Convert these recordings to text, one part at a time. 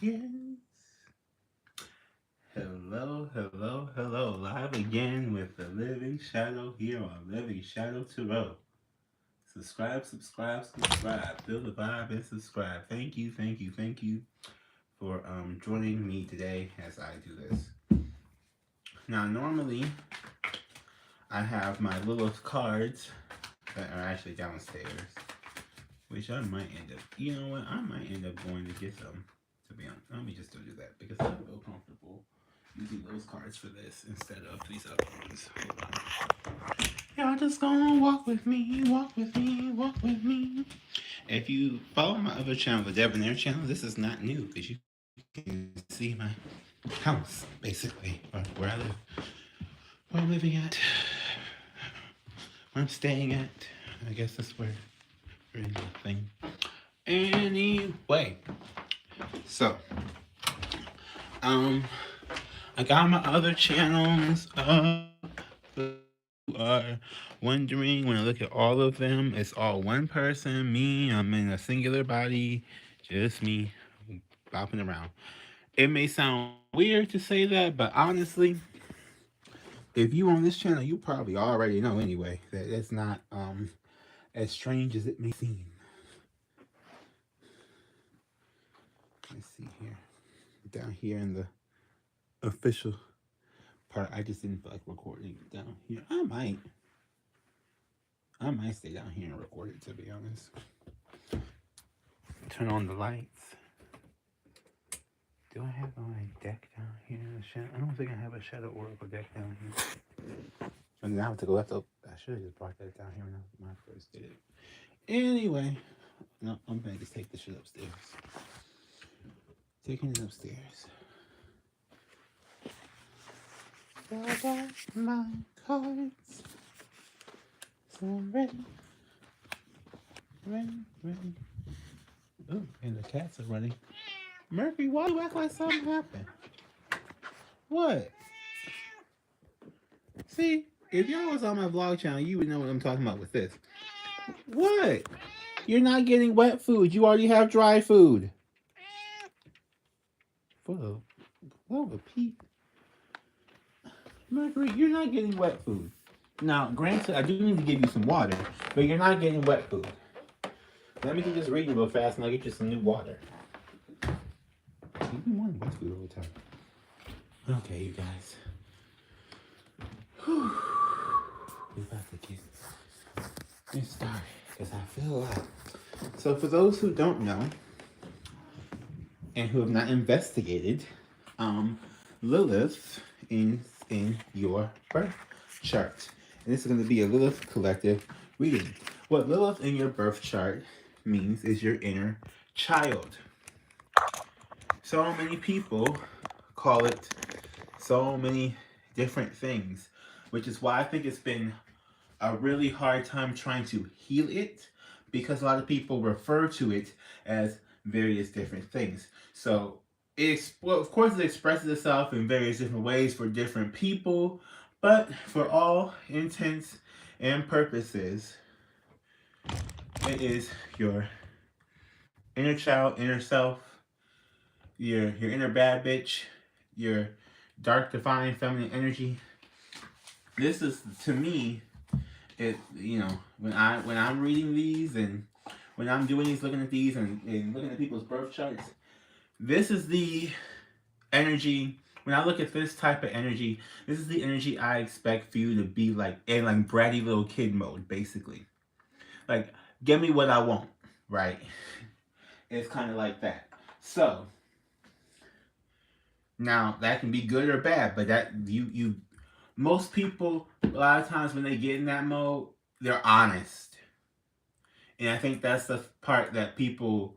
Yes. Hello, hello, hello. Live again with the Living Shadow here on Living Shadow Tarot. Subscribe, subscribe, subscribe. Feel the vibe and subscribe. Thank you, thank you, thank you for joining me today as I do this. Now, normally I have my Lilith cards that are actually downstairs, which I might end up. You know what? I might end up going to get them. To be honest, let me just do that because I feel comfortable using those cards for this instead of these other ones. Hold on. Y'all just gonna walk with me, walk with me, walk with me. If you follow my other channel, the Debonair channel, this is not new because you can see my house, basically, or where I live, where I'm living at, where I'm staying at. I guess that's where we're in the thing. Anyway, so, I got my other channels up. You are wondering, when I look at all of them, it's all one person, me. I'm in a singular body, just me, bopping around. It may sound weird to say that, but honestly, if you on this channel, you probably already know anyway that it's not as strange as it may seem. Let's see here. Down here in the official part, I just didn't feel like recording down here. I might stay down here and record it, to be honest. Turn on the lights. Do I have my deck down here? I don't think I have a ShadowWork deck down here. And now I have to go left up. I should have just brought that down here when I first did it. Anyway, no, I'm gonna just take the shit upstairs. Taking it upstairs. I got my cards. So I'm ready. Ready. Oh, and the cats are running. Murphy, why do you act like something happened? What? See, if y'all was on my vlog channel, you would know what I'm talking about with this. What? You're not getting wet food. You already have dry food. Full of Pete. Mercury, you're not getting wet food. Now, granted, I do need to give you some water, but you're not getting wet food. Let me do this reading real fast and I'll get you some new water. You've been wanting wet food all the time. Okay, you guys. Whew. We're about to get started because I feel like. So for those who don't know and who have not investigated, Lilith in your birth chart. And this is going to be a Lilith collective reading. What Lilith in your birth chart means is your inner child. So many people call it so many different things, which is why I think it's been a really hard time trying to heal it, because a lot of people refer to it as various different things. So well, of course it expresses itself in various different ways for different people, but for all intents and purposes, it is your inner child, inner self, your inner bad bitch, your dark divine feminine energy. This is, to me, it, you know, when I'm reading these and when I'm doing these, looking at these and looking at people's birth charts, this is the energy. When I look at this type of energy, this is the energy I expect for you to be like in like bratty little kid mode, basically. Like, give me what I want, right? It's kind of like that. So now that can be good or bad, but that you most people, a lot of times when they get in that mode, they're honest. And I think that's the part that people,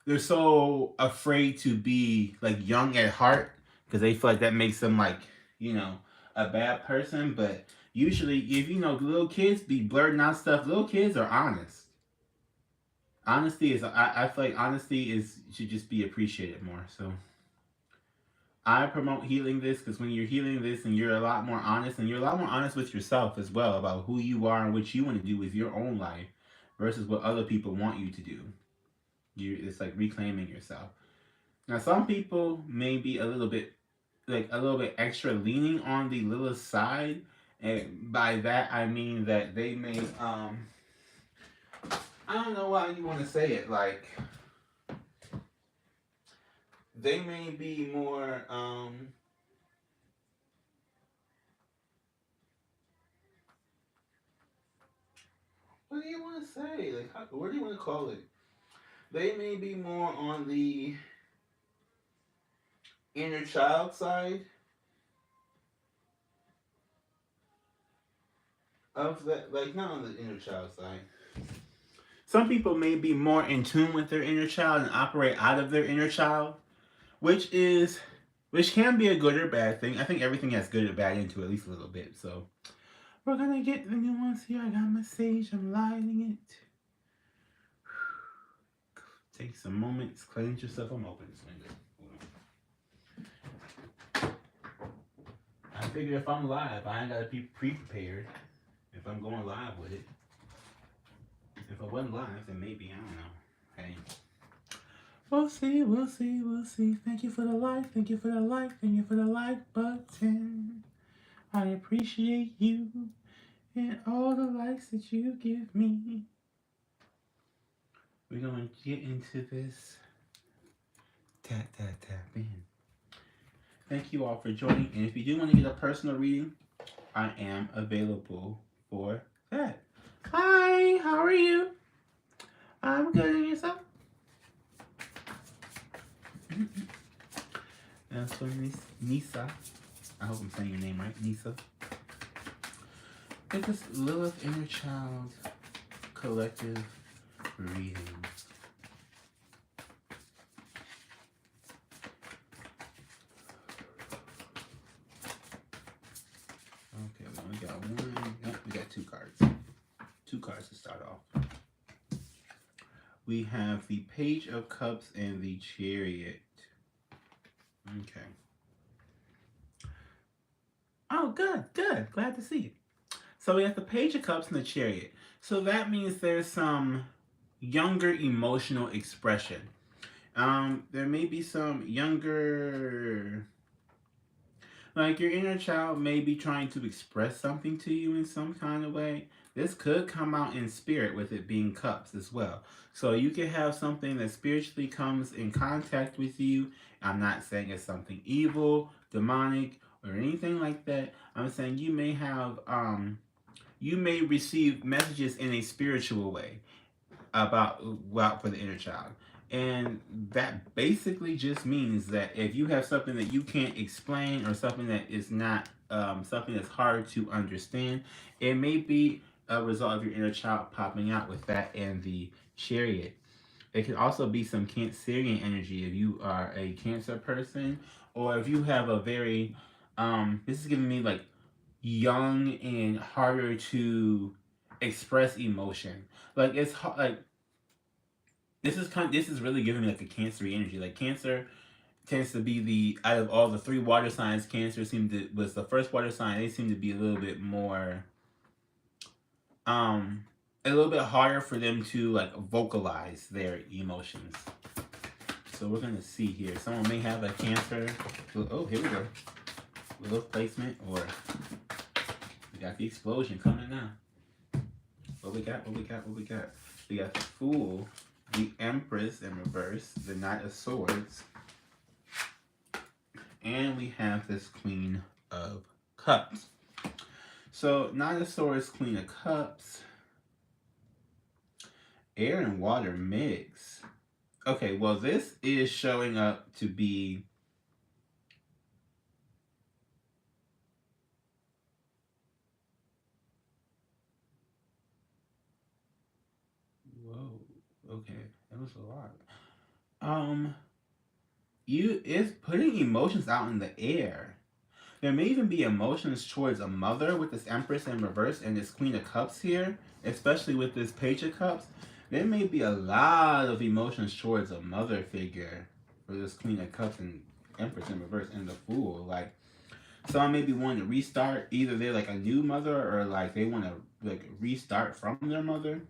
they're so afraid to be like young at heart because they feel like that makes them like, you know, a bad person. But usually, if you know, little kids be blurting out stuff, little kids are honest. Honesty is, I feel like honesty should just be appreciated more. So I promote healing this because when you're healing this and you're a lot more honest, and you're a lot more honest with yourself as well about who you are and what you want to do with your own life, versus what other people want you to do. It's like reclaiming yourself. Now, some people may be a little bit extra leaning on the Lilith side, and by that I mean that they may I don't know why you want to say it, like they may be more what do you want to say? Like, what do you want to call it? They may be more on the inner child side of that, like not on the inner child side. Some people may be more in tune with their inner child and operate out of their inner child, which can be a good or bad thing. I think everything has good or bad into it, at least a little bit. So we're gonna get the new ones here. I got my sage. I'm lighting it. Take some moments, cleanse yourself. I'm open this window. I figure if I'm live, I ain't gotta be pre-prepared. If I'm going live with it. If I wasn't live, then maybe, I don't know. Hey. We'll see, we'll see, we'll see. Thank you for the like, thank you for the like, thank you for the like button. I appreciate you and all the likes that you give me. We're going to get into this. Tap, tap, tap in. Thank you all for joining. And if you do want to get a personal reading, I am available for that. Hi, how are you? I'm good, and yourself? That's for Nisa. I hope I'm saying your name right, Nisa. It's this Lilith Inner Child collective reading. Okay, we only got one. Nope, we got two cards. Two cards to start off. We have the Page of Cups and the Chariot. Okay. Oh, good, good. Glad to see it. So we have the Page of Cups and the Chariot. So that means there's some younger emotional expression. There may be some younger, like your inner child may be trying to express something to you in some kind of way. This could come out in spirit with it being cups as well. So you could have something that spiritually comes in contact with you. I'm not saying it's something evil, demonic, or anything like that. I'm saying you may have, you may receive messages in a spiritual way about for the inner child. And that basically just means that if you have something that you can't explain or something that is not something that's hard to understand, it may be a result of your inner child popping out with that and the Chariot. It can also be some Cancerian energy if you are a Cancer person, or if you have a very, this is giving me like young and harder to express emotion. Like it's like this is really giving me like a Cancer energy. Like Cancer tends to be the out of all the three water signs, Cancer was the first water sign. They seem to be a little bit more a little bit harder for them to like vocalize their emotions. So we're gonna see here. Someone may have a Cancer. Oh, here we go. Little placement, or we got the explosion coming now. What we got? What we got? What we got? We got the Fool, the Empress in reverse, the Knight of Swords, and we have this Queen of Cups. So Knight of Swords, Queen of Cups, air and water mix. Okay, well this is showing up to be whoa, okay, that was a lot. It's putting emotions out in the air. There may even be emotions towards a mother with this Empress in reverse and this Queen of Cups here, especially with this Page of Cups. There may be a lot of emotions towards a mother figure for this Queen of Cups and Empress in reverse and the Fool. Like, someone may be wanting to restart. Either they're like a new mother or like they want to like restart from their mother.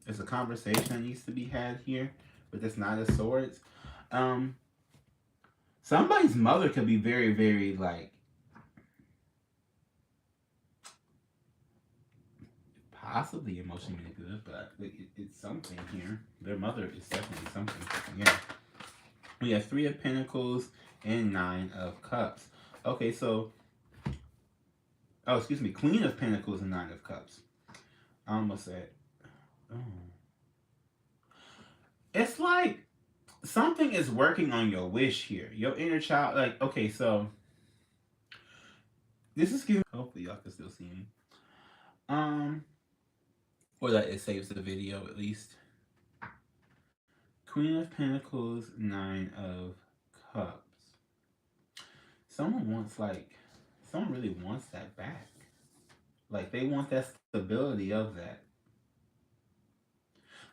There's a conversation that needs to be had here with this Nine of Swords. Um, somebody's mother could be very, very like possibly emotionally manipulative, but it's something here. Their mother is definitely something. Yeah. We have Three of Pentacles and Nine of Cups. Okay, so oh, excuse me, Queen of Pentacles and Nine of Cups. I almost said, oh. It's like something is working on your wish here. Your inner child, like, okay, so this is giving, hopefully y'all can still see me. Or that it saves the video at least. Queen of Pentacles, Nine of Cups. Someone wants, like, someone really wants that back. Like, they want that stability of that.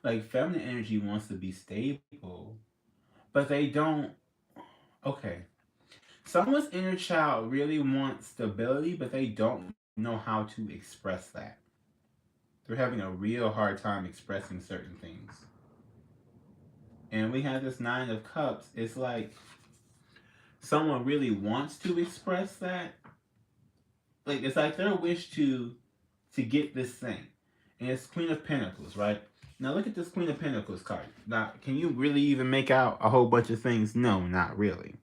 Like, feminine energy wants to be stable, but they don't. Okay. Someone's inner child really wants stability, but they don't know how to express that. They're having a real hard time expressing certain things. And we have this Nine of Cups. It's like someone really wants to express that. Like, it's like their wish to get this thing. And it's Queen of Pentacles, right? Now look at this Queen of Pentacles card. Now, can you really even make out a whole bunch of things? No, not really.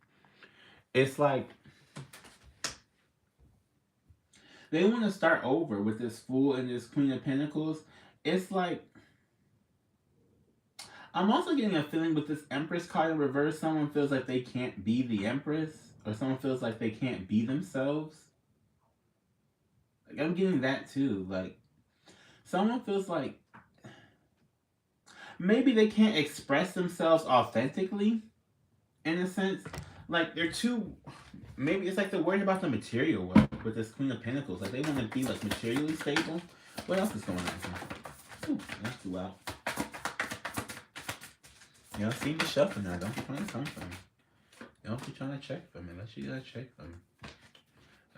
It's like they want to start over with this Fool and this Queen of Pentacles. It's like I'm also getting a feeling with this Empress card in reverse, someone feels like they can't be the Empress, or someone feels like they can't be themselves. Like, I'm getting that too. Like, someone feels like maybe they can't express themselves authentically, in a sense. Like, they're too, maybe it's like they're worried about the material world with this Queen of Pentacles. Like, they want to be, like, materially stable. What else is going on here? Ooh, that's too loud. You don't see me shuffling now. Don't be trying to come for me. Don't be trying to check for me. Unless you gotta check for me.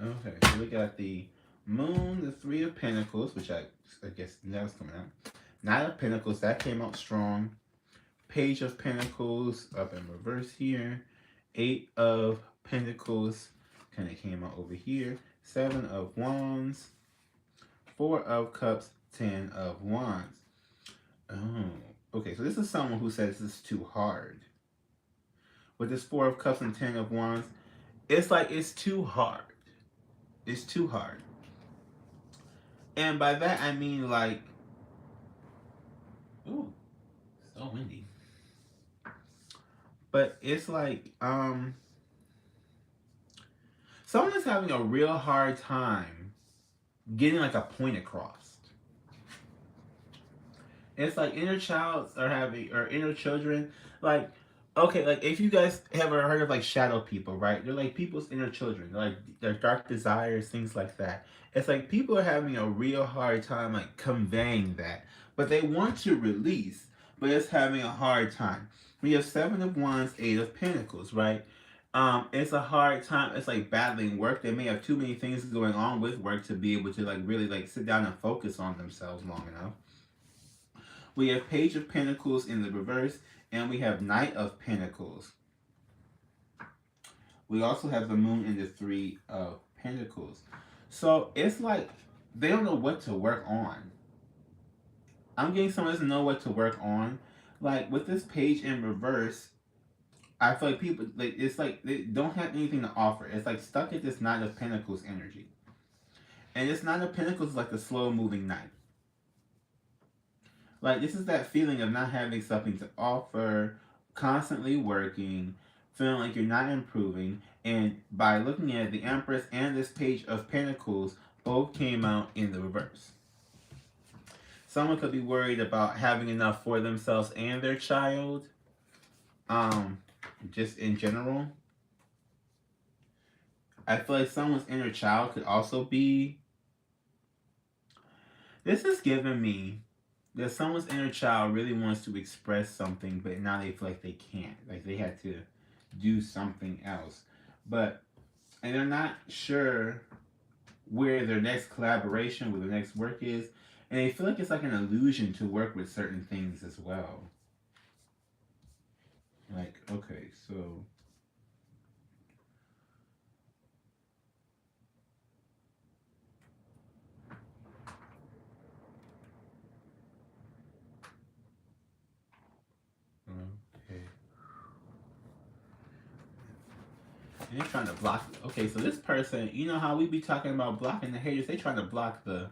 Okay, so we got the Moon, the Three of Pentacles, which I guess that's coming out. Nine of Pentacles, that came out strong. Page of Pentacles up in reverse here. Eight of Pentacles kind of came out over here. Seven of Wands. Four of Cups. 10 of Wands. Oh, okay, so this is someone who says this is too hard. With this Four of Cups and 10 of Wands, it's like it's too hard. It's too hard. And by that I mean like, ooh, so windy. But it's like, someone is having a real hard time getting like a point across. It's like inner childs are having, or inner children, like, okay, like if you guys ever heard of like shadow people, right? They're like people's inner children. They're like their dark desires, things like that. It's like people are having a real hard time like conveying that. But they want to release, but it's having a hard time. We have Seven of Wands, Eight of Pentacles, right? It's a hard time. It's like battling work. They may have too many things going on with work to be able to like really like sit down and focus on themselves long enough. We have Page of Pentacles in the reverse, and we have Knight of Pentacles. We also have the Moon in the Three of Pentacles. So it's like they don't know what to work on. I'm getting someone doesn't know what to work on. Like with this page in reverse, I feel like people, like it's like they don't have anything to offer. It's like stuck at this Knight of Pentacles energy. And this Knight of Pentacles is like the slow moving knight. Like, this is that feeling of not having something to offer, constantly working, feeling like you're not improving. And by looking at the Empress and this Page of Pentacles, both came out in the reverse. Someone could be worried about having enough for themselves and their child. Just in general. I feel like someone's inner child could also be... This is giving me that someone's inner child really wants to express something, but now they feel like they can't. Like they had to do something else. But, and they're not sure where their next collaboration, where their next work is. And they feel like it's like an illusion to work with certain things as well. Like, okay, so okay. And they're trying to block. Okay, so this person, you know how we be talking about blocking the haters? They trying to block the.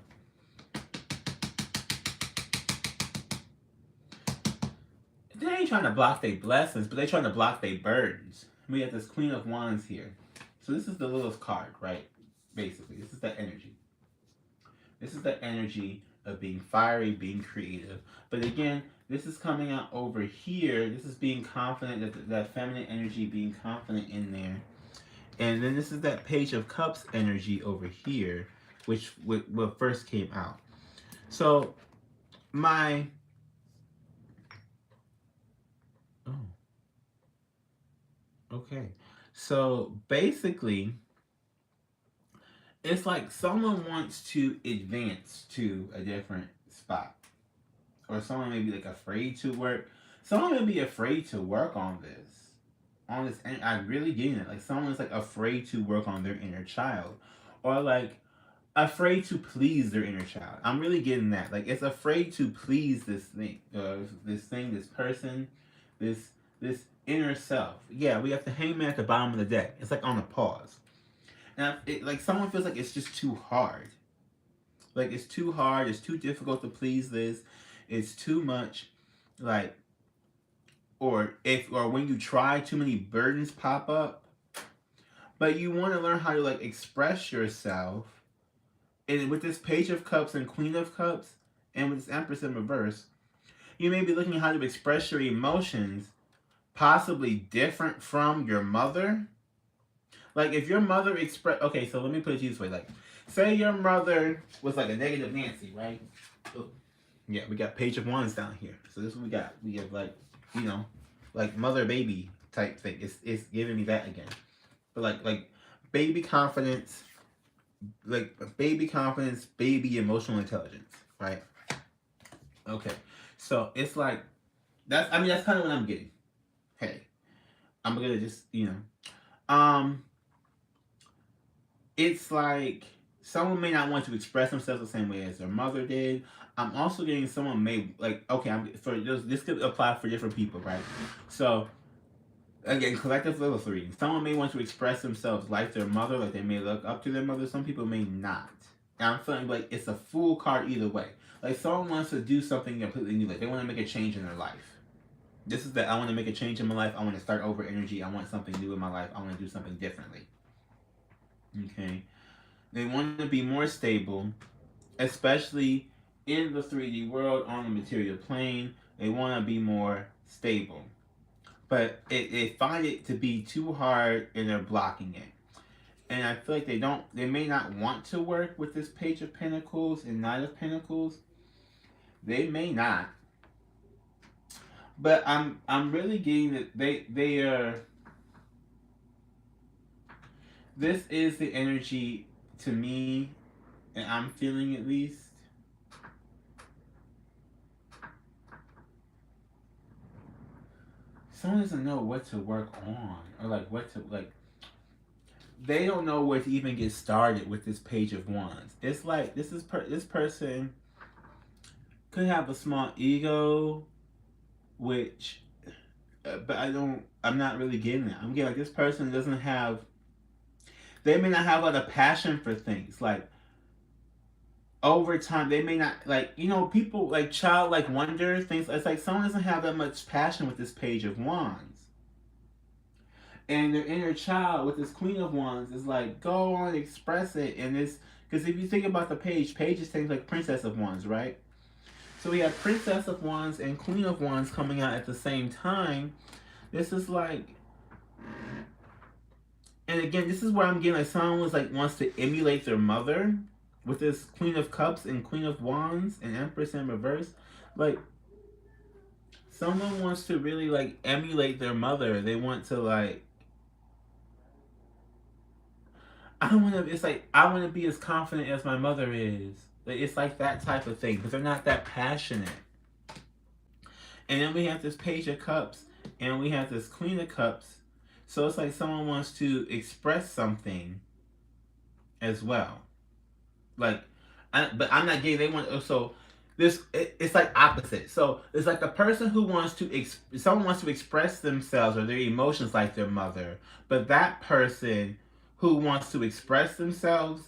They ain't trying to block their blessings, but they trying to block their burdens. We have this Queen of Wands here. So this is the Lilith card, right? Basically, this is the energy. This is the energy of being fiery, being creative. But again, this is coming out over here. This is being confident, that feminine energy, being confident in there. And then this is that Page of Cups energy over here, which what first came out. So my okay. So basically, it's like someone wants to advance to a different spot. Or someone may be like afraid to work. Someone may be afraid to work on this. On this, and I'm really getting it. Like someone's like afraid to work on their inner child. Or like afraid to please their inner child. I'm really getting that. Like it's afraid to please this thing, this person, this inner self. Yeah, we have the hangman at the bottom of the deck. It's like on a pause. And like someone feels like it's just too hard. Like it's too hard. It's too difficult to please this. It's too much. Like, or when you try, too many burdens pop up. But you want to learn how to like express yourself. And with this Page of Cups and Queen of Cups, and with this Empress in reverse, you may be looking at how to express your emotions, possibly different from your mother. Like if your mother okay, so let me put it this way. Like, say your mother was like a negative Nancy, right? Oh, yeah, we got Page of Wands down here. So this is what we got. We have like, you know, like mother baby type thing. It's giving me that again. But like baby confidence, baby emotional intelligence, right? Okay. So it's like that's kind of what I'm getting. Hey, I'm gonna just, it's like someone may not want to express themselves the same way as their mother did. I'm also getting someone may like, okay, this could apply for different people, right? So again, collective Lilith reading. Someone may want to express themselves like their mother, like they may look up to their mother. Some people may not. And I'm feeling like it's a full card either way. Like someone wants to do something completely new. Like they want to make a change in their life. This is that I want to make a change in my life. I want to start over energy. I want something new in my life. I want to do something differently. Okay. They want to be more stable, especially in the 3D world, on the material plane. They want to be more stable. But they find it to be too hard and they're blocking it. And I feel like they may not want to work with this Page of Pentacles and Knight of Pentacles. They may not. But I'm really getting that they are. This is the energy to me, and I'm feeling at least. Someone doesn't know what to work on, or like what to like. They don't know where to even get started with this Page of Wands. It's like this person could have a small ego, which, but I'm not really getting that. I'm getting like this person doesn't have. They may not have a lot of passion for things. Like over time, they may not like people like childlike wonder things. It's like someone doesn't have that much passion with this Page of Wands. And their inner child with this Queen of Wands is like, go on, express it. And this, because if you think about the page is things like Princess of Wands, right? So we have Princess of Wands and Queen of Wands coming out at the same time. This is like, and again, this is where I'm getting like someone was like wants to emulate their mother with this Queen of Cups and Queen of Wands and Empress in reverse. Like, someone wants to really like emulate their mother. They want to like, I want to be as confident as my mother is. It's like that type of thing, because they're not that passionate. And then we have this Page of Cups, and we have this Queen of Cups. So it's like someone wants to express something as well. Like, but I'm not gay. They want, so it's like opposite. So it's like the person who wants to someone wants to express themselves or their emotions like their mother, but that person who wants to express themselves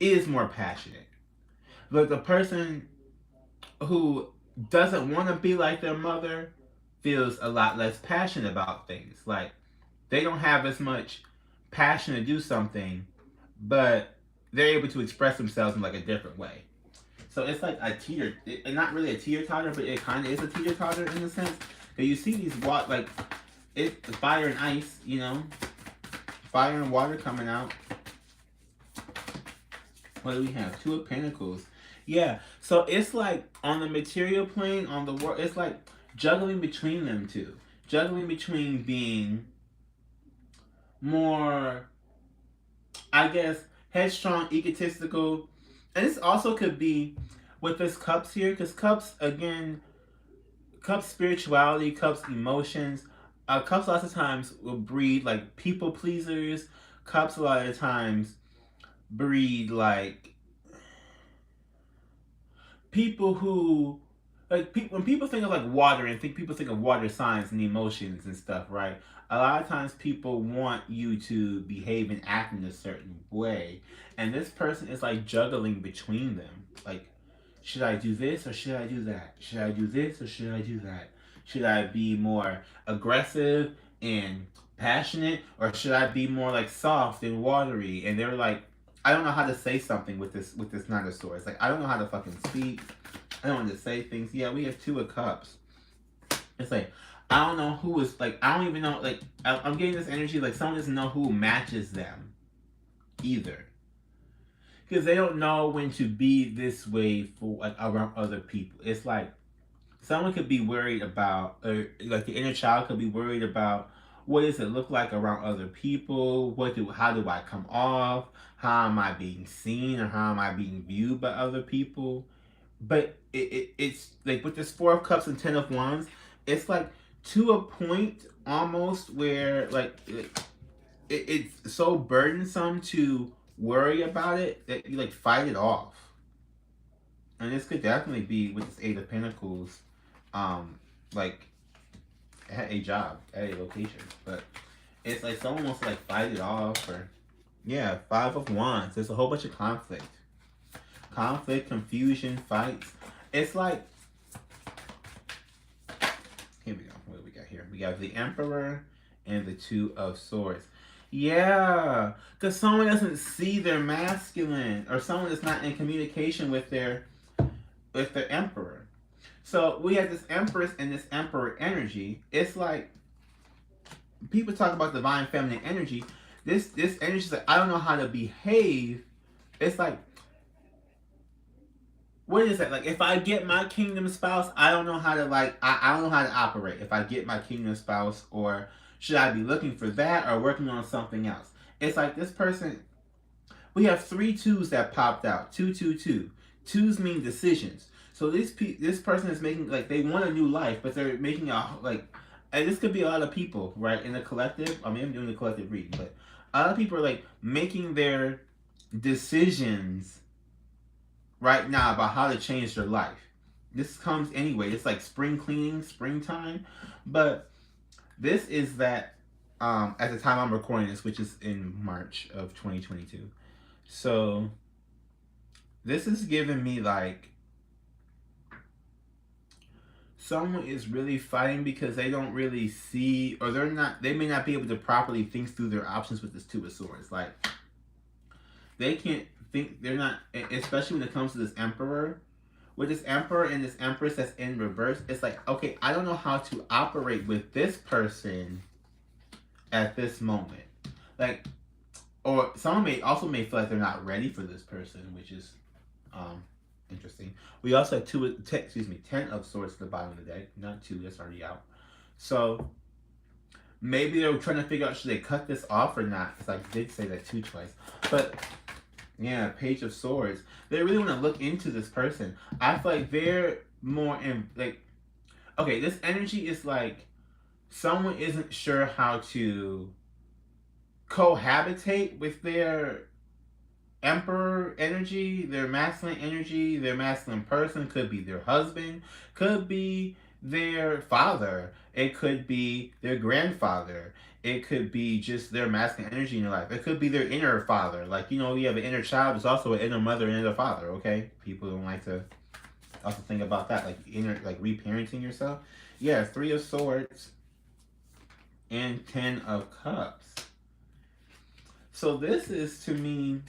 is more passionate. But the person who doesn't want to be like their mother feels a lot less passionate about things. Like, they don't have as much passion to do something, but they're able to express themselves in like a different way. So it's like a not really a teeter-totter, but it kind of is a teeter-totter in a sense. Because you see these like, it's fire and ice, you know, fire and water coming out. What do we have? Two of Pentacles. Yeah, so it's like on the material plane, on the world, it's like juggling between them two. Juggling between being more, I guess, headstrong, egotistical. And this also could be with this Cups here, because Cups, again, Cups spirituality, Cups emotions. Cups lots of times will breed like people pleasers. Cups a lot of times breed like people who, like, when people think of like water and people think of water signs and emotions and stuff, right? A lot of times people want you to behave and act in a certain way, and this person is like juggling between them. Like, should I do this or should I do that? Should I do this or should I do that? Should I be more aggressive and passionate, or should I be more like soft and watery? And they're like, I don't know how to say something with this Nine of Swords. Like, I don't know how to fucking speak. I don't want to say things. Yeah, we have Two of Cups. It's like, I don't know who is, like, I don't even know, like, I'm getting this energy like someone doesn't know who matches them either. Because they don't know when to be this way for, like, around other people. It's like, someone could be worried about, or like the inner child could be worried about, what does it look like around other people? How do I come off? How am I being seen, or how am I being viewed by other people? But it's like with this Four of Cups and Ten of Wands, it's like to a point almost where like it's so burdensome to worry about it that you like fight it off. And this could definitely be with this Eight of Pentacles, like at a job, at a location. But it's like someone wants to like fight it off, or yeah, Five of Wands. There's a whole bunch of conflict. Conflict, confusion, fights. It's like, here we go. What do we got here? We got the Emperor and the Two of Swords. Yeah, because someone doesn't see their masculine, or someone is not in communication with their Emperor. So we have this Empress and this Emperor energy. It's like, people talk about divine feminine energy. This energy is like, I don't know how to behave. It's like, what is that? Like, if I get my kingdom spouse, I don't know how to, like, I don't know how to operate. If I get my kingdom spouse, or should I be looking for that or working on something else? It's like this person, we have 3 twos that popped out. 2, 2, 2. Twos mean decisions. So this person is making, like, they want a new life, but they're making and this could be a lot of people, right, in the collective. I mean, I'm doing the collective reading, but a lot of people are, like, making their decisions right now about how to change their life. This comes anyway. It's like spring cleaning, springtime. But this is that, at the time I'm recording this, which is in March of 2022. So this is giving me like, someone is really fighting because they don't really see, or they may not be able to properly think through their options with this Two of Swords. Like, they can't think, they're not, especially when it comes to this Emperor. With this Emperor and this Empress that's in reverse, it's like, okay, I don't know how to operate with this person at this moment. Like, or someone may feel like they're not ready for this person, which is interesting. We also have 10 of Swords at the bottom of the deck, not 2, that's already out. So maybe they're trying to figure out, should they cut this off or not? Because I did say that 2 twice. But Yeah, Page of Swords. They really want to look into this person. I feel like they're more in, like, okay, this energy is like someone isn't sure how to cohabitate with their emperor energy, their masculine person. Could be their husband, could be their father, it could be their grandfather, it could be just their masculine energy in your life, it could be their inner father. Like, you know, you have an inner child, there's also an inner mother and inner father, okay? People don't like to also think about that, like inner, like reparenting yourself. Yeah, Three of Swords and Ten of Cups. So this is, to me,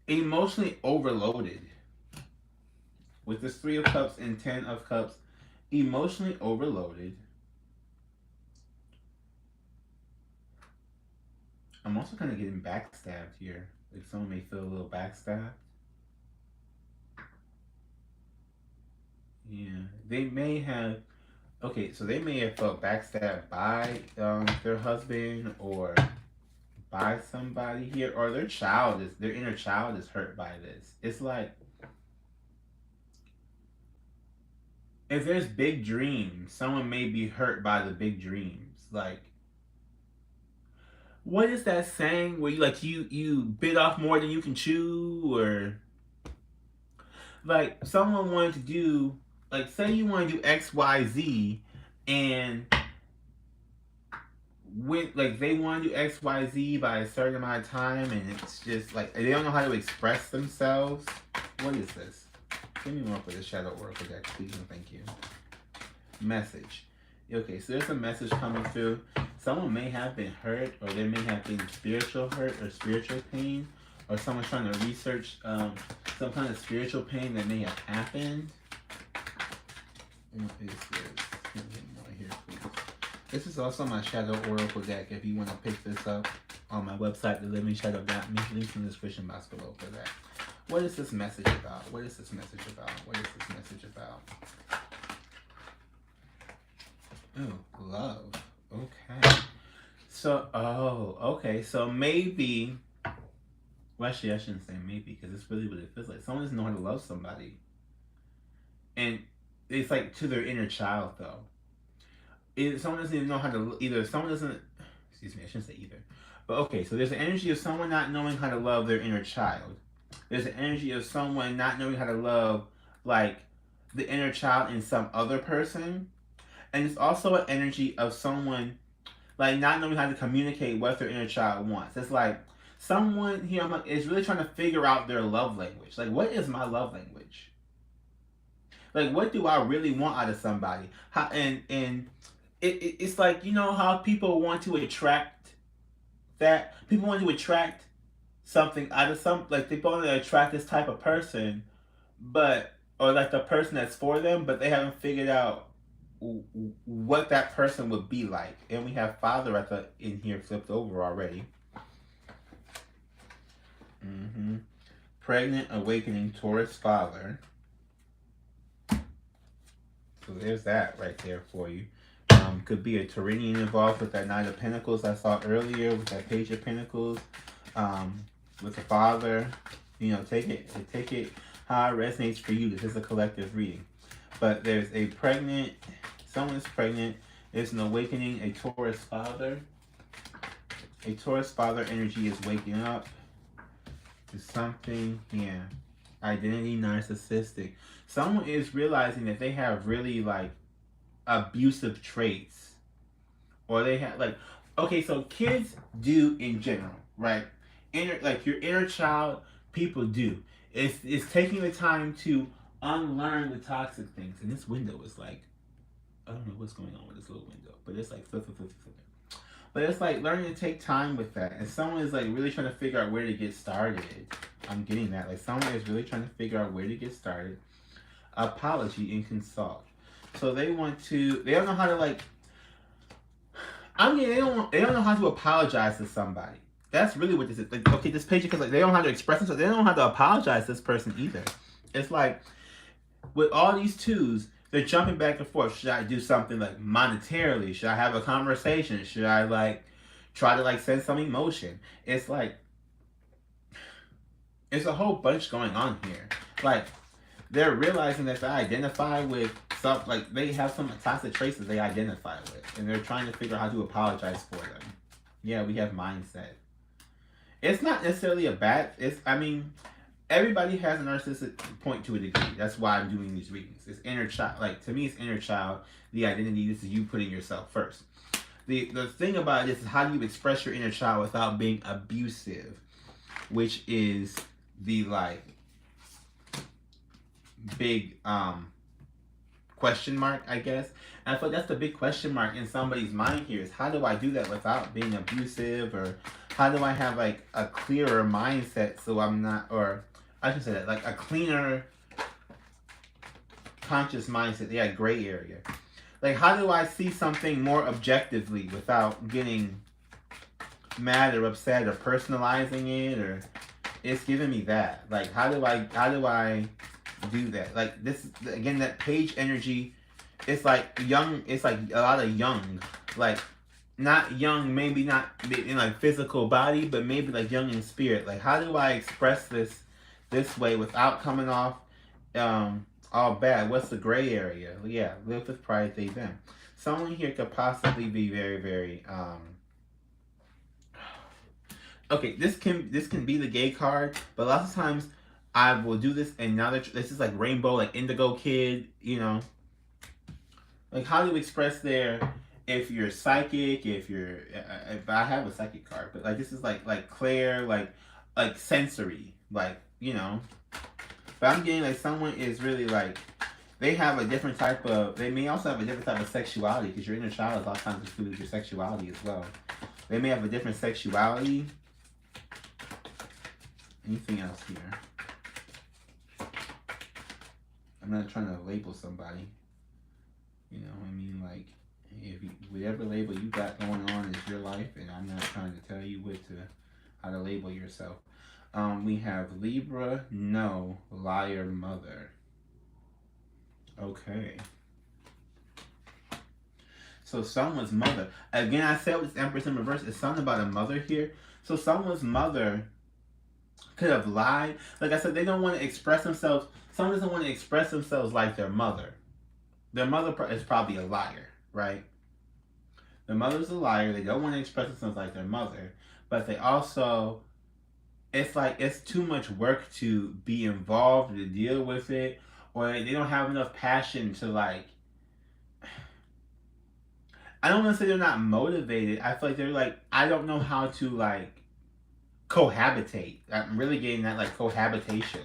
emotionally overloaded. With this Three of Cups and Ten of Cups, emotionally overloaded. I'm also kind of getting backstabbed here. Like someone may feel a little backstabbed. Yeah, they may have. Okay, so they may have felt backstabbed by their husband or by somebody here, or their inner child is hurt by this. It's like, if there's big dreams, someone may be hurt by the big dreams. Like, what is that saying where you bit off more than you can chew? Or like someone wanted to do, like, say you want to do XYZ, and with, like, they want to do XYZ by a certain amount of time, and it's just like they don't know how to express themselves. What is this? Give me more for the ShadowWork deck, please and thank you. Message. Okay, so there's a message coming through. Someone may have been hurt, or there may have been spiritual hurt or spiritual pain, or someone's trying to research some kind of spiritual pain that may have happened. What is this? Give me more here, please. This is also my Shadow Oracle deck if you want to pick this up on my website, theliving.shadow.me. Links in the description box below for that. What is this message about? What is this message about? What is this message about? Oh, love. Okay. So, okay. So maybe, well, actually, I shouldn't say maybe, because it's really what it feels like. Someone doesn't know how to love somebody. And it's like to their inner child, though. Someone doesn't even know how to, someone doesn't, excuse me, I shouldn't say either. But okay, so there's an energy of someone not knowing how to love their inner child. There's an energy of someone not knowing how to love, like, the inner child in some other person. And it's also an energy of someone, like, not knowing how to communicate what their inner child wants. It's like someone here, is really trying to figure out their love language. Like, what is my love language? Like, what do I really want out of somebody? How, and it's like, you know how people want to attract that? People want to attract something out of like, they want to attract this type of person, but, or like the person that's for them, but they haven't figured out what that person would be like. And we have Father in here flipped over already. Pregnant, awakening, Taurus father. So there's that right there for you. Could be a Tauranian involved with that Knight of Pentacles I saw earlier, with that Page of Pentacles, with the father. You know, take it how it resonates for you. This is a collective reading. But there's a pregnant, someone is pregnant. There's an awakening, a Taurus father. A Taurus father energy is waking up to something, yeah. Identity narcissistic. Someone is realizing that they have really, like, abusive traits. Or they have, like, okay, so kids do in general, right? Like, your inner child, people do. It's taking the time to unlearn the toxic things. And this window is like, I don't know what's going on with this little window, but it's like flip. But it's like learning to take time with that. And someone is like really trying to figure out where to get started. I'm getting that. Like, someone is really trying to figure out where to get started. Apology and consult. So they don't know how to, like, they don't know how to apologize to somebody. That's really what this is. Like, okay, this page, because, like, they don't know how to express themselves. They don't know how to apologize to this person either. It's like, with all these twos, they're jumping back and forth. Should I do something, like, monetarily? Should I have a conversation? Should I, like, try to like send some emotion. It's like, it's a whole bunch going on here. Like, they're realizing that they identify with some, like, they have some toxic traits that they identify with, and they're trying to figure out how to apologize for them. Yeah, we have mindset. It's not necessarily a bad, I mean, everybody has a narcissistic point to a degree. That's why I'm doing these readings. It's inner child. Like, to me, it's inner child. The identity, this is you putting yourself first. The thing about this is, how do you express your inner child without being abusive? Which is the, like, big question mark, I guess. And I feel like that's the big question mark in somebody's mind here, is how do I do that without being abusive? Or how do I have like a clearer mindset so I'm not, or I should say that, like a cleaner conscious mindset. Yeah, gray area. Like, how do I see something more objectively without getting mad or upset or personalizing it? Or it's giving me that. Like, how do I do that? Like, this, again, that page energy, it's like young, it's like a lot of young, like not young, maybe not in like physical body, but maybe like young in spirit. Like, how do I express this way without coming off all bad? What's the gray area? Yeah, live with pride, they them. Someone here could possibly be very, very okay, this can be the gay card, but lots of times I will do this, and now that this is like rainbow, like indigo kid, you know. Like, how do you express there if you're psychic, if I have a psychic card, but like this is like Claire, like sensory, like, you know. But I'm getting like someone is really like, they have a different type of, they may also have a different type of sexuality, because your inner child is a lot of times included with your sexuality as well. They may have a different sexuality. Anything else here? I'm not trying to label somebody. You know, I mean, like, if you, whatever label you got going on is your life, and I'm not trying to tell you how to label yourself. We have Libra, no, liar, mother. Okay. So someone's mother. Again, I said with Empress in reverse, it's something about a mother here. So someone's mother could have lied. Like I said, they don't want to express themselves. Someone doesn't want to express themselves like their mother. Their mother is probably a liar, right? Their mother's a liar. They don't want to express themselves like their mother. But they also, it's like, it's too much work to be involved, to deal with it. Or they don't have enough passion to, like, I don't want to say they're not motivated. I feel like they're like, I don't know how to, like, cohabitate. I'm really getting that, like, cohabitation.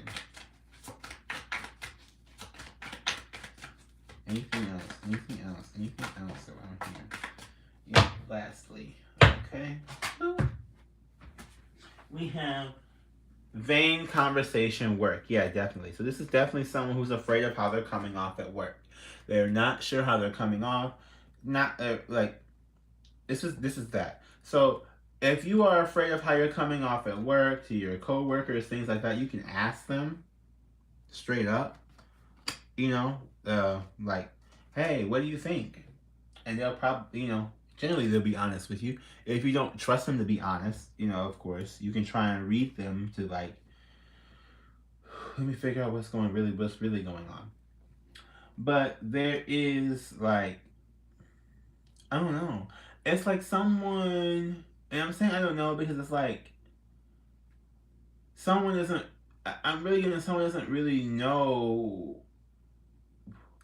Anything else? Anything else? Anything else around here? Yeah, lastly. Okay. We have vain conversation work. Yeah, definitely. So this is definitely someone who's afraid of how they're coming off at work. They're not sure how they're coming off. Not like, this is that. So if you are afraid of how you're coming off at work, to your coworkers, things like that, you can ask them straight up. You know, like, hey, what do you think? And they'll probably, you know, generally they'll be honest with you. If you don't trust them to be honest, you know, of course, you can try and read them to, like, let me figure out what's really going on. But there is, like, I don't know. It's like someone, and I'm saying I don't know because it's like, someone doesn't, I'm really getting someone doesn't really know,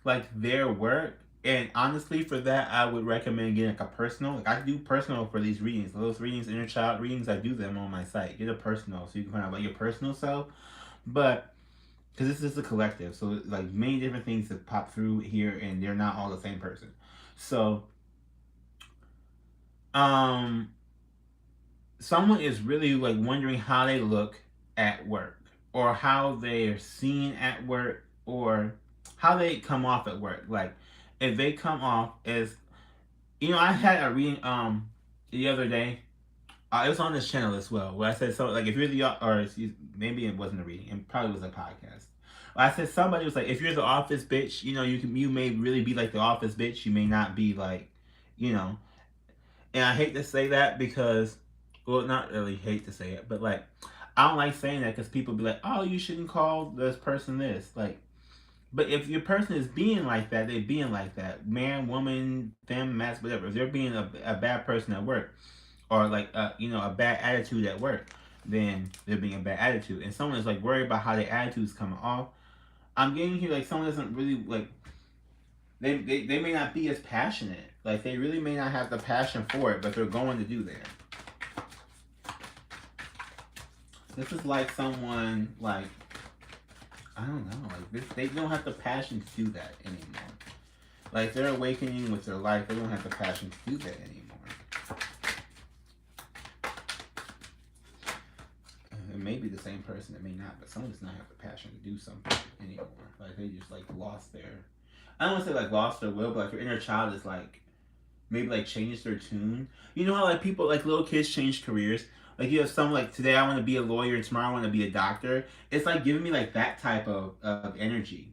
like, their work. And honestly, for that, I would recommend getting like a personal. Like, I do personal for these readings. Those readings, inner child readings, I do them on my site. Get a personal so you can find out about your personal self. But because this is a collective, so like many different things that pop through here, and they're not all the same person. So, someone is really like wondering how they look at work, or how they are seen at work, or how they come off at work. Like, if they come off as, you know, I had a reading the other day. It was on this channel as well, where I said, so like, if you're the, or excuse, maybe it wasn't a reading, it probably was a podcast. I said somebody was like, if you're the office bitch, you know, you may really be like the office bitch. You may not be like, you know, And I hate to say that because, well, not really hate to say it, but like, I don't like saying that because people be like, oh, you shouldn't call this person this. Like, but if your person is being like that, they're being like that. Man, woman, them, mass, whatever. If they're being a bad person at work, or like, a bad attitude at work, then they're being a bad attitude. And someone is like worried about how their attitude's coming off. I'm getting here like someone doesn't really like, they may not be as passionate. Like they really may not have the passion for it, but they're going to do that. This is like someone like, I don't know, like this, they don't have the passion to do that anymore. Like they're awakening with their life, they don't have the passion to do that anymore. It may be the same person, it may not, but someone does not have the passion to do something anymore. Like they just like lost their, I don't want to say like lost their will, but like your inner child is like maybe like changed their tune. You know how like people, like little kids change careers? Like you have some like today I want to be a lawyer and tomorrow I want to be a doctor. It's like giving me like that type of energy.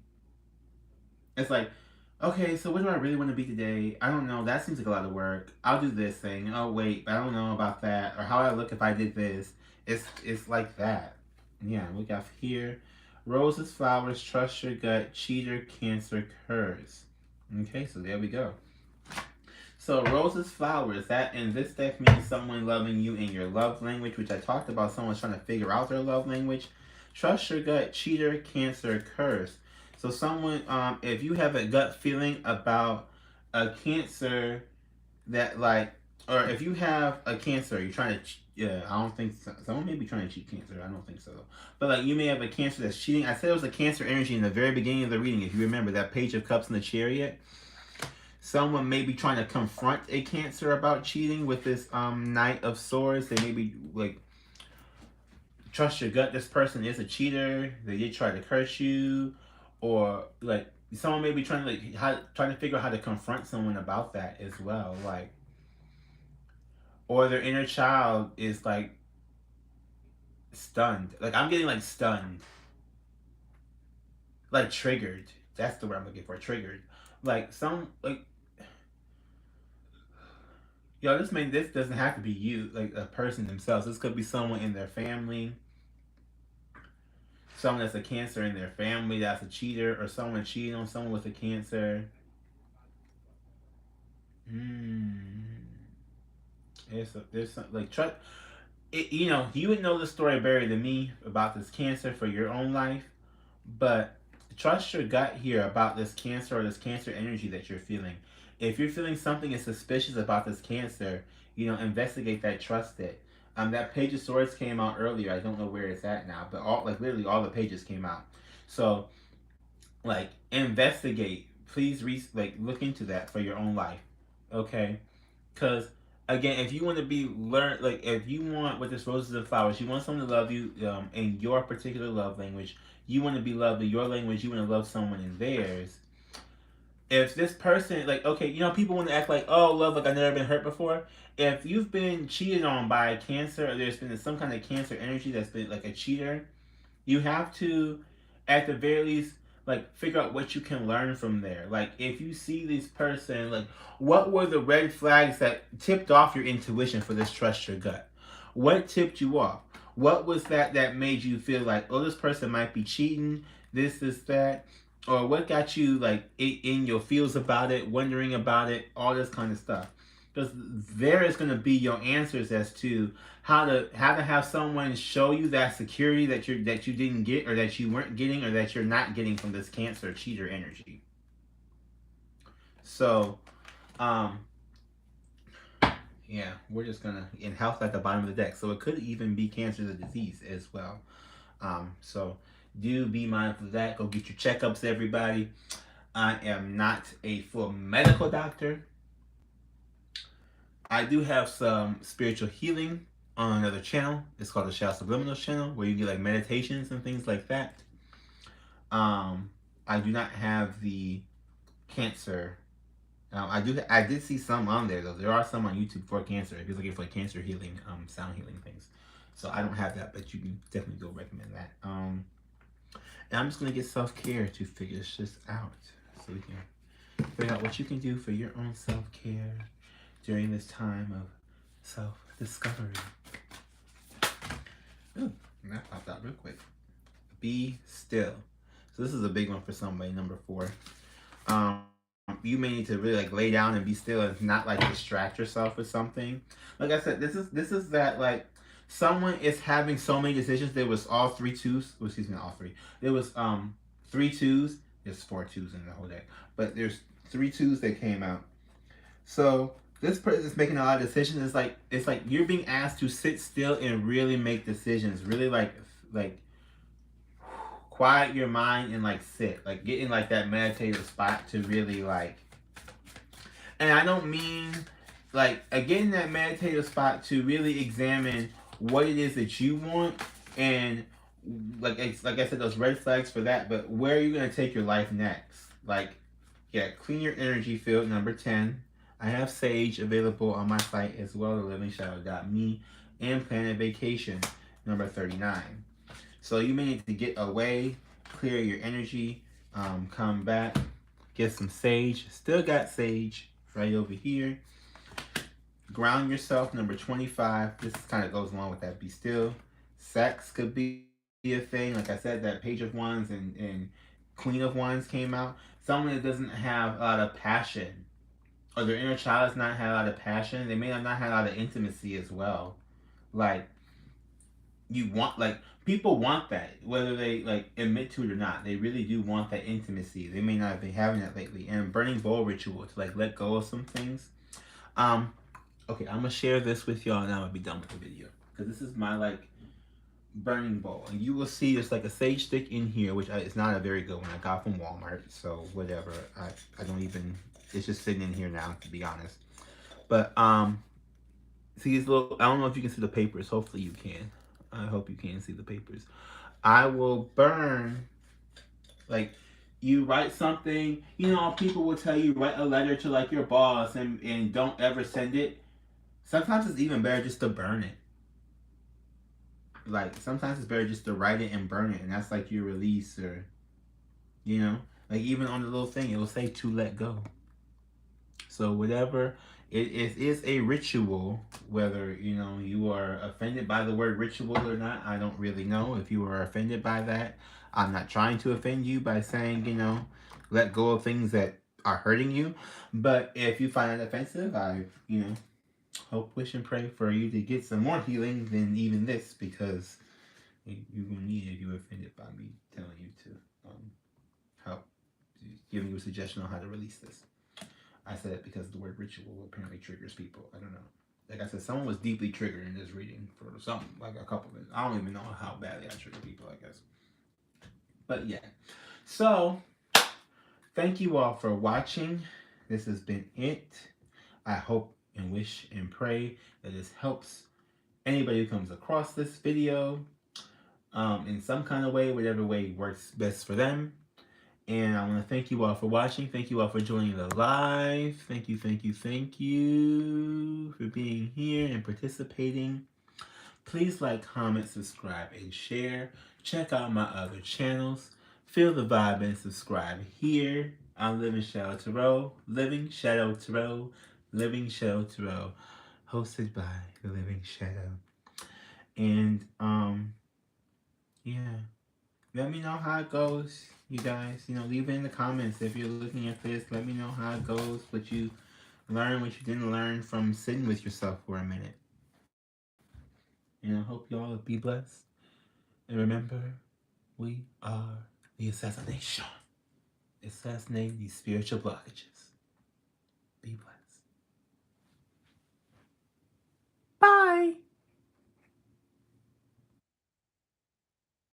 It's like, okay, so what do I really want to be today? I don't know. That seems like a lot of work. I'll do this thing. Oh wait, I don't know about that. Or how would I look if I did this? It's like that. Yeah, we got here. Roses, flowers, trust your gut, cheater, cancer, curse. Okay, so there we go. So roses, flowers, that in this deck means someone loving you in your love language, which I talked about, someone's trying to figure out their love language. Trust your gut, cheater, cancer, curse. So someone, if you have a gut feeling about a cancer that like, or if you have a cancer, you're trying to, yeah, I don't think so. Someone may be trying to cheat cancer. I don't think so. But like you may have a cancer that's cheating. I said it was a cancer energy in the very beginning of the reading. If you remember that Page of Cups in the Chariot. Someone may be trying to confront a cancer about cheating with this Knight of Swords. They may be like, trust your gut, this person is a cheater. They did try to curse you. Or like someone may be trying to trying to figure out how to confront someone about that as well. Like, or their inner child is like stunned. Like I'm getting like stunned. Like triggered. That's the word I'm looking for. Triggered. Like some like, yo, this doesn't have to be you, like a person themselves. This could be someone in their family, someone that's a cancer in their family that's a cheater, or someone cheating on someone with a cancer. There's some like trust. You would know the story better than me about this cancer for your own life, but trust your gut here about this cancer or this cancer energy that you're feeling. If you're feeling something is suspicious about this cancer, investigate that, trust it. That Page of Swords came out earlier. I don't know where it's at now, but literally all the pages came out. So, like, investigate. Please, look into that for your own life, okay? Because again, if you want to if you want with this roses and flowers, you want someone to love you in your particular love language. You want to be loved in your language. You want to love someone in theirs. If this person, like, okay, people want to act like, oh, love, like I've never been hurt before. If you've been cheated on by a cancer, or there's been some kind of cancer energy that's been like a cheater, you have to, at the very least, like figure out what you can learn from there. Like if you see this person, like what were the red flags that tipped off your intuition for this trust your gut? What tipped you off? What was that made you feel like, oh, this person might be cheating, this, that? Or what got you like in your feels about it, wondering about it, all this kind of stuff. Because there is going to be your answers as to how to have someone show you that security that you didn't get, or that you weren't getting, or that you're not getting from this cancer cheater energy. So, yeah, we're just gonna in health at the bottom of the deck. So it could even be cancer, the disease as well. So do be mindful of that. Go get your checkups, everybody. I am not a full medical doctor. I do have some spiritual healing on another channel. It's called the Subliminalz channel, where you get like meditations and things like that. I do not have the cancer. I did see some on there though. There are some on YouTube for cancer. If you're looking for cancer healing, sound healing things. So I don't have that, but you can definitely go recommend that. And I'm just gonna get self-care to figure this out, so we can figure out what you can do for your own self-care during this time of self-discovery. Ooh, that popped out real quick. Be still. So this is a big one for somebody, number 4. You may need to really like lay down and be still and not like distract yourself with something. Like I said, this is that like someone is having so many decisions. There was all 3 twos. Well, excuse me, not all 3. There was 3 twos. There's 4 twos in the whole deck, but there's 3 twos that came out. So this person is making a lot of decisions. It's like you're being asked to sit still and really make decisions. Really like quiet your mind and like sit, like get in like that meditative spot to really like, and I don't mean like get in that meditative spot to really examine what it is that you want, and like I said, those red flags for that, but where are you going to take your life next? Like, yeah, clean your energy field, number 10. I have Sage available on my site as well, theLivingShadow.me, and Planet Vacation, number 39. So you may need to get away, clear your energy, come back, get some sage. Still got sage right over here. Ground yourself, number 25. This kind of goes along with that. Be still. Sex could be a thing. Like I said, that Page of Wands and Queen of Wands came out. Someone that doesn't have a lot of passion, or their inner child does not have a lot of passion. They may not have a lot of intimacy as well. Like, you want, like, people want that, whether they like admit to it or not. They really do want that intimacy. They may not be having that lately. And burning bowl ritual to like let go of some things. Okay, I'm gonna share this with y'all and I'm gonna be done with the video, because this is my like burning bowl, and you will see there's like a sage stick in here, which is not a very good one. I got from Walmart, so whatever. I don't even. It's just sitting in here now, to be honest. But see these little. I don't know if you can see the papers. Hopefully you can. I hope you can see the papers. I will burn, like, you write something, you know, people will tell you write a letter to like your boss and don't ever send it. Sometimes it's even better just to burn it. Like, sometimes it's better just to write it and burn it, and that's like your release, or, you know, like even on the little thing, it will say to let go. So whatever, it is a ritual, whether, you know, you are offended by the word ritual or not, I don't really know. If you are offended by that, I'm not trying to offend you by saying, you know, let go of things that are hurting you. But if you find it offensive, I, you know, hope, wish, and pray for you to get some more healing than even this, because you will need it if you're offended by me telling you to help, giving you a suggestion on how to release this. I said it because the word ritual apparently triggers people. I don't know. Like I said, someone was deeply triggered in this reading for something, like a couple of it. I don't even know how badly I trigger people, I guess. But yeah. So, thank you all for watching. This has been it. I hope and wish and pray that this helps anybody who comes across this video in some kind of way, whatever way works best for them. And I want to thank you all for watching. Thank you all for joining the live. Thank you, thank you, thank you for being here and participating. Please like, comment, subscribe, and share. Check out my other channels. Feel the vibe and subscribe here on Living Shadow Tarot. Living Shadow Tarot. Living Shadow Tarot. Hosted by the Living Shadow. And, yeah. Let me know how it goes, you guys. You know, leave it in the comments if you're looking at this. Let me know how it goes, what you learned, what you didn't learn from sitting with yourself for a minute. And I hope y'all be blessed. And remember, we are the assassination. Assassinating these spiritual blockages. Be blessed.